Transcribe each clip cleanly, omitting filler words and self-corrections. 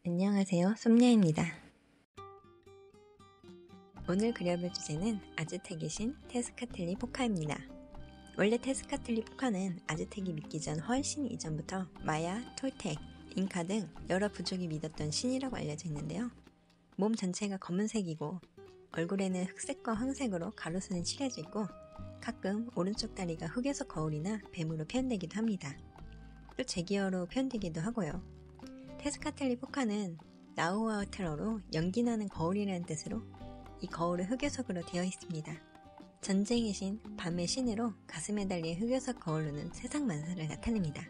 안녕하세요, 솜냐입니다. 오늘 그려볼 주제는 아즈텍의 신 테스카틀리포카입니다. 원래 테스카틀리포카는 아즈텍이 믿기 전 훨씬 이전부터 마야, 톨텍, 잉카 등 여러 부족이 믿었던 신이라고 알려져 있는데요. 몸 전체가 검은색이고 얼굴에는 흑색과 황색으로 가로수는 칠해져 있고 가끔 오른쪽 다리가 흑요석 거울이나 뱀으로 표현되기도 합니다. 또 제기어로 표현되기도 하고요. 테스카틀리포카는 나우아우테러로 연기나는 거울이라는 뜻으로 이 거울은 흑요석으로 되어 있습니다. 전쟁의 신, 밤의 신으로 가슴에 달린 흑요석 거울로는 세상 만사를 나타냅니다.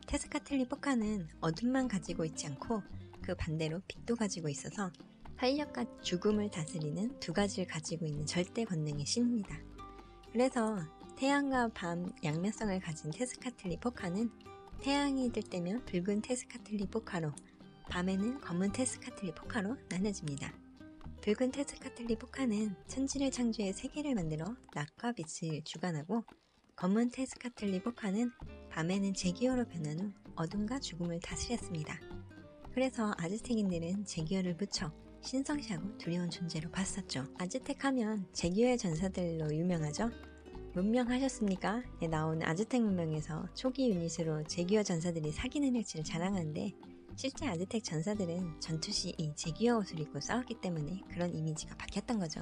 테스카틀리포카는 어둠만 가지고 있지 않고 그 반대로 빛도 가지고 있어서 활력과 죽음을 다스리는 두 가지를 가지고 있는 절대 권능의 신입니다. 그래서 태양과 밤 양면성을 가진 테스카틀리포카는 태양이 뜰 때면 붉은 테스카틀리포카로, 밤에는 검은 테스카틀리포카로 나눠집니다. 붉은 테스카틀리포카는 천지를 창조해 세계를 만들어 낮과 빛을 주관하고, 검은 테스카틀리포카는 밤에는 제기어로 변한 후 어둠과 죽음을 다스렸습니다. 그래서 아즈텍인들은 제기어를 무척 신성시하고 두려운 존재로 봤었죠. 아즈텍 하면 제기어의 전사들로 유명하죠. 문명하셨습니까? 에 나오는 아즈텍 문명에서 초기 유닛으로 제기어 전사들이 사기는 일치를 자랑하는데, 실제 아즈텍 전사들은 전투 시 이 제기어 옷을 입고 싸웠기 때문에 그런 이미지가 바뀌었던 거죠.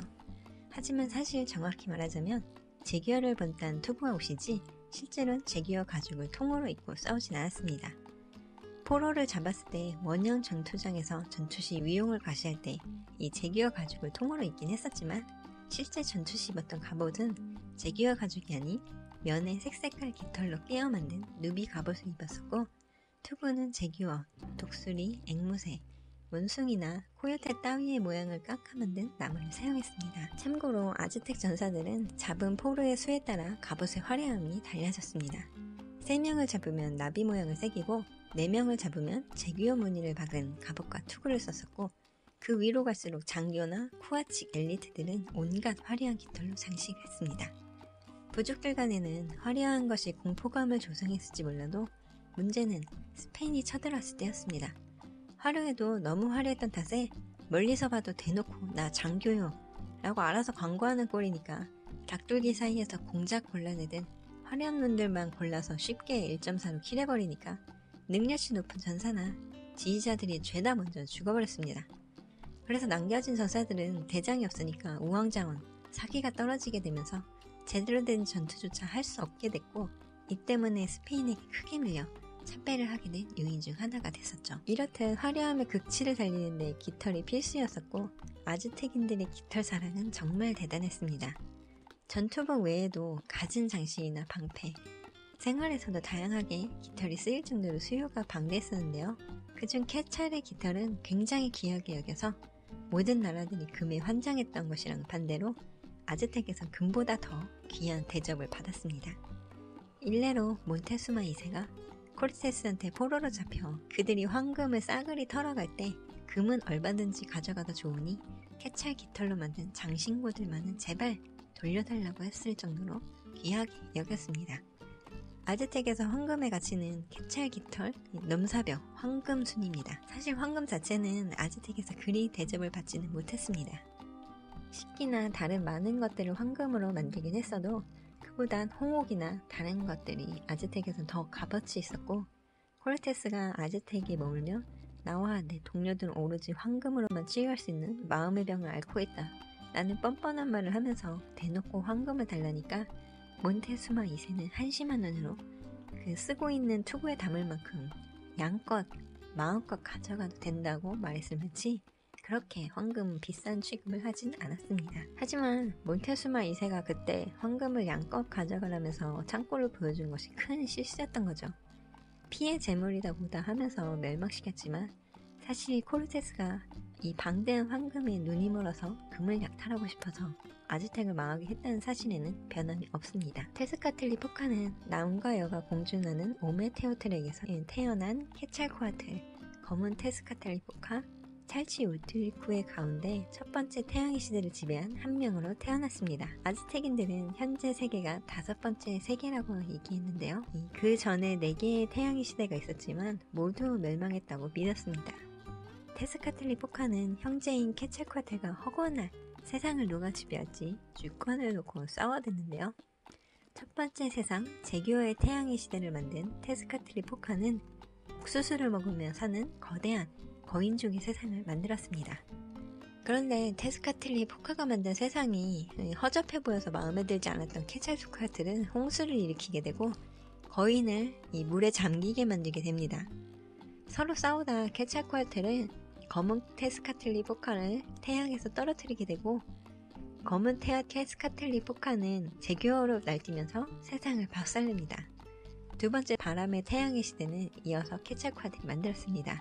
하지만 사실 정확히 말하자면 제기어를 본딴 투구화 옷이지 실제로는 제기어 가죽을 통으로 입고 싸우진 않았습니다. 포로를 잡았을 때 원형 전투장에서 전투 시 위용을 과시할 때 이 제기어 가죽을 통으로 입긴 했었지만, 실제 전투 시 입었던 갑옷은 제기어 가죽이 아닌 면에 색색깔 깃털로 깨어 만든 누비 갑옷을 입었었고, 투구는 제기어, 독수리, 앵무새, 원숭이나 코요테 따위의 모양을 깎아 만든 나무를 사용했습니다. 참고로 아즈텍 전사들은 잡은 포로의 수에 따라 갑옷의 화려함이 달라졌습니다. 3명을 잡으면 나비 모양을 새기고 4명을 잡으면 제기어 무늬를 박은 갑옷과 투구를 썼었고, 그 위로 갈수록 장교나 쿠아칙 엘리트들은 온갖 화려한 깃털로 장식을 했습니다. 부족들 간에는 화려한 것이 공포감을 조성했을지 몰라도 문제는 스페인이 쳐들어왔을 때였습니다. 화려해도 너무 화려했던 탓에 멀리서 봐도 대놓고 나 장교요 라고 알아서 광고하는 꼴이니까 닭둘기 사이에서 공작 골라내든 화려한 놈들만 골라서 쉽게 1.4로 킬해버리니까 능력치 높은 전사나 지휘자들이 죄다 먼저 죽어버렸습니다. 그래서 남겨진 전사들은 대장이 없으니까 우왕좌왕 사기가 떨어지게 되면서 제대로 된 전투조차 할 수 없게 됐고, 이 때문에 스페인에게 크게 밀려 참패를 하게 된 요인 중 하나가 됐었죠. 이렇듯 화려함의 극치를 달리는데 깃털이 필수였었고, 아즈텍인들의 깃털 사랑은 정말 대단했습니다. 전투복 외에도 갖은 장식이나 방패, 생활에서도 다양하게 깃털이 쓰일 정도로 수요가 방대했었는데요. 그중 케찰의 깃털은 굉장히 귀하게 여겨서 모든 나라들이 금에 환장했던 것이랑 반대로 아즈텍에선 금보다 더 귀한 대접을 받았습니다. 일례로 몬테수마 2세가 코르테스한테 포로로 잡혀 그들이 황금을 싸그리 털어갈 때 금은 얼마든지 가져가도 좋으니 케찰 깃털로 만든 장신구들만은 제발 돌려달라고 했을 정도로 귀하게 여겼습니다. 아즈텍에서 황금의 가치는 케찰 깃털, 넘사벽, 황금순입니다. 사실 황금 자체는 아즈텍에서 그리 대접을 받지는 못했습니다. 식기나 다른 많은 것들을 황금으로 만들긴 했어도 그보단 홍옥이나 다른 것들이 아즈텍에선 더 값어치 있었고, 코르테스가 아즈텍에 머물며 나와 내 동료들은 오로지 황금으로만 치유할 수 있는 마음의 병을 앓고 있다 라는 뻔뻔한 말을 하면서 대놓고 황금을 달라니까 몬테수마 2세는 한심한 눈으로 그 쓰고 있는 투구에 담을 만큼 양껏 마음껏 가져가도 된다고 말했을 뿐이지 그렇게 황금 비싼 취급을 하진 않았습니다. 하지만 몬테수마 2세가 그때 황금을 양껏 가져가라면서 창고를 보여준 것이 큰 실수였던 거죠. 피해 재물이다보다 하면서 멸망시켰지만, 사실 코르테스가 이 방대한 황금에 눈이 멀어서 금을 약탈하고 싶어서 아즈텍을 망하게 했다는 사실에는 변함이 없습니다. 테스카틀리포카는 남과 여가 공존하는 오메테오트렉에서 태어난 케찰코아틀, 검은 테스카틀리포카, 찰치우틀리쿠의 가운데 첫 번째 태양의 시대를 지배한 한 명으로 태어났습니다. 아즈텍인들은 현재 세계가 5번째 세계라고 얘기했는데요. 그 전에 4개의 태양의 시대가 있었지만 모두 멸망했다고 믿었습니다. 테스카틀리 포카는 형제인 케찰코아틀과 허구한 세상을 누가 지배할지 주권을 놓고 싸워댔는데요. 첫 번째 세상 제규어의 태양의 시대를 만든 테스카틀리 포카는 옥수수를 먹으며 사는 거대한 거인족의 세상을 만들었습니다. 그런데 테스카틀리 포카가 만든 세상이 허접해 보여서 마음에 들지 않았던 케찰코아틀은 홍수를 일으키게 되고 거인을 이 물에 잠기게 만들게 됩니다. 서로 싸우다 케찰코아틀은 검은 테스카틀리 포카를 태양에서 떨어뜨리게 되고 검은 테스카틀리 포카는 제규어로 날뛰면서 세상을 박살냅니다. 두 번째 바람의 태양의 시대는 이어서 케찰코아틀이 만들었습니다.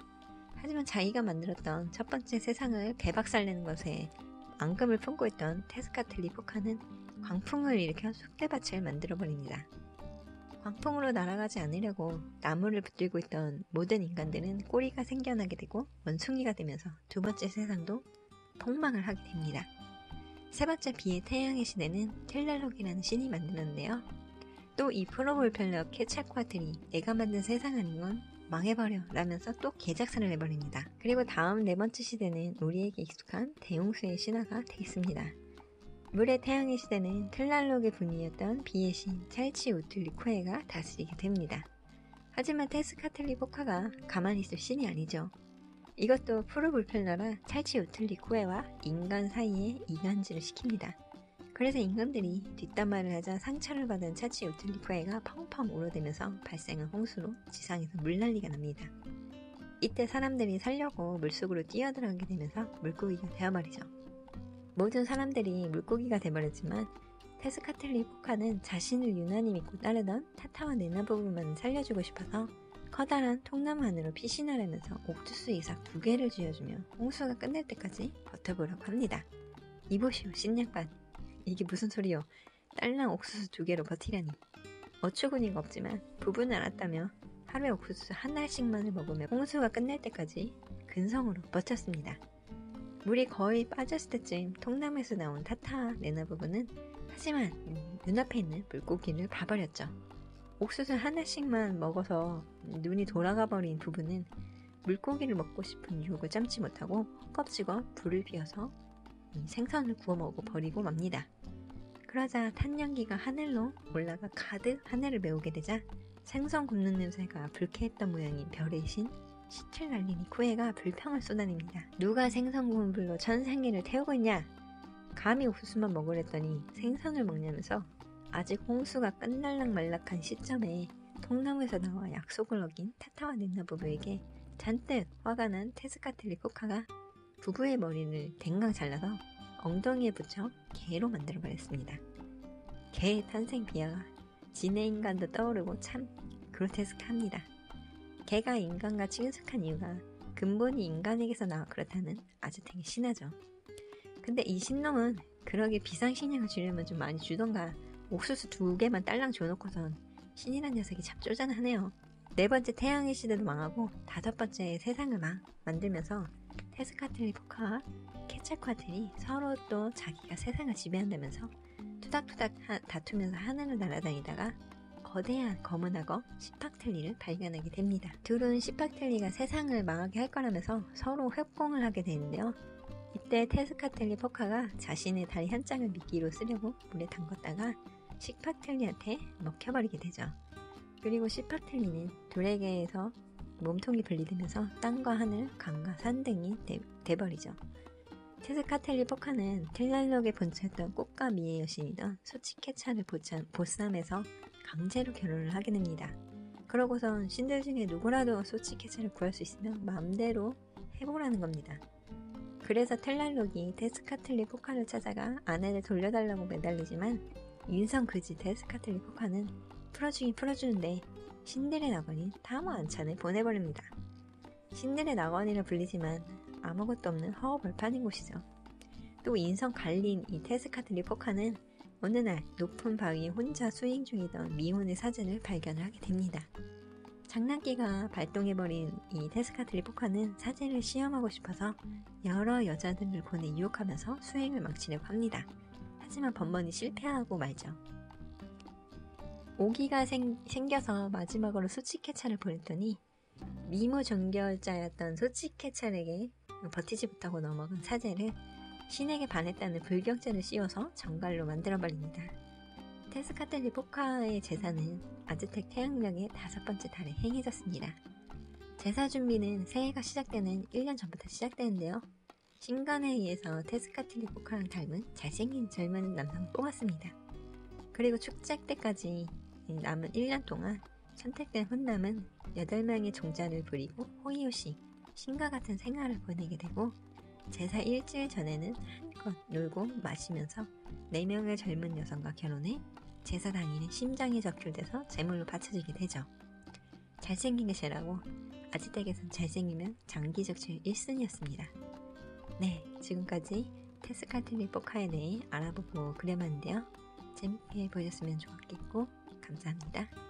하지만 자기가 만들었던 첫 번째 세상을 개박살내는 것에 앙금을 품고 있던 테스카틀리 포카는 광풍을 일으켜 쑥대밭을 만들어버립니다. 광풍으로 날아가지 않으려고 나무를 붙들고 있던 모든 인간들은 꼬리가 생겨나게 되고 원숭이가 되면서 두 번째 세상도 폭망을 하게 됩니다. 세 번째 비의 태양의 시대는 텔랄록이라는 신이 만들었는데요. 또 이 프로볼펠러 케찰코아틀이 내가 만든 세상 아닌 건 망해버려 라면서 또 개작살을 내버립니다. 그리고 다음 네 번째 시대는 우리에게 익숙한 대홍수의 신화가 되겠습니다. 물의 태양의 시대는 텔랄록의 분이었던 비의 신 찰치우틀리코에가 다스리게 됩니다. 하지만 테스카틀리 포카가 가만히 있을 신이 아니죠. 이것도 프로볼펠러라 찰치우틀리코에와 인간 사이에 이간질을 시킵니다. 그래서 인간들이 뒷담화를 하자 상처를 받은 찰치우틀리코에가 펑펑 울어대면서 발생한 홍수로 지상에서 물난리가 납니다. 이때 사람들이 살려고 물속으로 뛰어들어가게 되면서 물고기가 되어버리죠. 모든 사람들이 물고기가 돼버렸지만 테스카틀리 포카는 자신을 유난히 믿고 따르던 타타와 네나부부만 살려주고 싶어서 커다란 통나무 안으로 피신하려면서 옥수수 이삭 2개를 쥐어주며 홍수가 끝날 때까지 버텨보려고 합니다. 이보시오 신양반, 이게 무슨 소리요? 딸랑 옥수수 2개로 버티라니. 어처구니가 없지만 부부는 알았다며 하루에 옥수수 한 알씩만을 먹으며 홍수가 끝날 때까지 근성으로 버텼습니다. 물이 거의 빠졌을 때쯤 통나무에서 나온 타타 네나 부부는 하지만 눈앞에 있는 물고기를 봐버렸죠. 옥수수 하나씩만 먹어서 눈이 돌아가 버린 부부는 물고기를 먹고 싶은 유혹을 참지 못하고 헛겁지고 불을 피워서 생선을 구워 먹어 버리고 맙니다. 그러자 탄연기가 하늘로 올라가 가득 하늘을 메우게 되자 생선 굽는 냄새가 불쾌했던 모양인 별의 신 시틀랄리니코에가 불평을 쏟아냅니다. 누가 생선 구운 불로 천생기를 태우고 있냐? 감히 옥수수만 먹으랬더니 생선을 먹냐면서 아직 홍수가 끝날락 말락한 시점에 통나무에서 나와 약속을 어긴 타타와 넷나 부부에게 잔뜩 화가 난 테스카틀리 포카가 부부의 머리를 댕강 잘라서 엉덩이에 붙여 개로 만들어버렸습니다. 개의 탄생 비하가 지네인간도 떠오르고 참 그로테스크합니다. 개가 인간과 친숙한 이유가 근본이 인간에게서 나와 그렇다는 아즈텍의 신화죠. 근데 이 신놈은 그러게 비상식량을 주려면 좀 많이 주던가 옥수수 2개만 딸랑 줘놓고선 신이란 녀석이 잡조잔 하네요. 네 번째 태양의 시대도 망하고 다섯 번째 세상을 만들면서 테스카틀리 포카와 케찰코아틀이 서로 또 자기가 세상을 지배한다면서 투닥투닥 다투면서 하늘을 날아다니다가 거대한 검은 악어 시팍틀리를 발견하게 됩니다. 둘은 시팍틀리가 세상을 망하게 할 거라면서 서로 협공을 하게 되는데요. 이때 테스카틀리 포카가 자신의 다리 한 짝을 미끼로 쓰려고 물에 담궜다가 시팍틀리한테 먹혀버리게 되죠. 그리고 시팍틀리는 둘에게서 몸통이 분리되면서 땅과 하늘, 강과 산 등이 돼버리죠. 테스카틀리 포카는 텔랄록의 본체였던 꽃과 미의 여신이던 소치케차를 보쌈해서 강제로 결혼을 하게 됩니다. 그러고선 신들 중에 누구라도 소치케차를 구할 수 있으면 마음대로 해보라는 겁니다. 그래서 텔랄록이 테스카틀리 포카를 찾아가 아내를 돌려달라고 매달리지만 인성그지 테스카틀리 포카는 풀어주긴 풀어주는데 신들의 낙원인 타모 안찬을 보내버립니다. 신들의 낙원이라 불리지만 아무것도 없는 허허벌판인 곳이죠. 또 인성 갈린 이 테스카틀리 포카는 어느 날 높은 바위에 혼자 수행 중이던 미혼의 사진을 발견을 하게 됩니다. 장난기가 발동해버린 이 테스카틀리 포카는 사진을 시험하고 싶어서 여러 여자들을 보내 유혹하면서 수행을 망치려고 합니다. 하지만 번번이 실패하고 말죠. 오기가 생겨서 마지막으로 소치케차를 보냈더니 미모 종결자였던 소치케차에게 버티지 못하고 넘어간 사제를 신에게 반했다는 불경죄를 씌워서 정갈로 만들어버립니다. 테스카텔리 포카의 제사는 아즈텍 태양력의 5번째 달에 행해졌습니다. 제사 준비는 새해가 시작되는 1년 전부터 시작되는데요. 신간에 의해서 테스카텔리 포카랑 닮은 잘생긴 젊은 남성을 뽑았습니다. 그리고 축제 때까지 남은 1년 동안 선택된 혼남은 8명의 종자를 부리고 호의호식, 신과 같은 생활을 보내게 되고 제사 일주일 전에는 한껏 놀고 마시면서 4명의 젊은 여성과 결혼해 제사 당일에 심장이 적출돼서 제물로 바쳐지게 되죠. 잘생기게 제라고 아즈텍에선 잘생기면 장기적실 1순위였습니다. 네, 지금까지 테스카텔리 포카에 대해 알아보고 그려봤는데요. 재밌게 보셨으면 좋았겠고 감사합니다.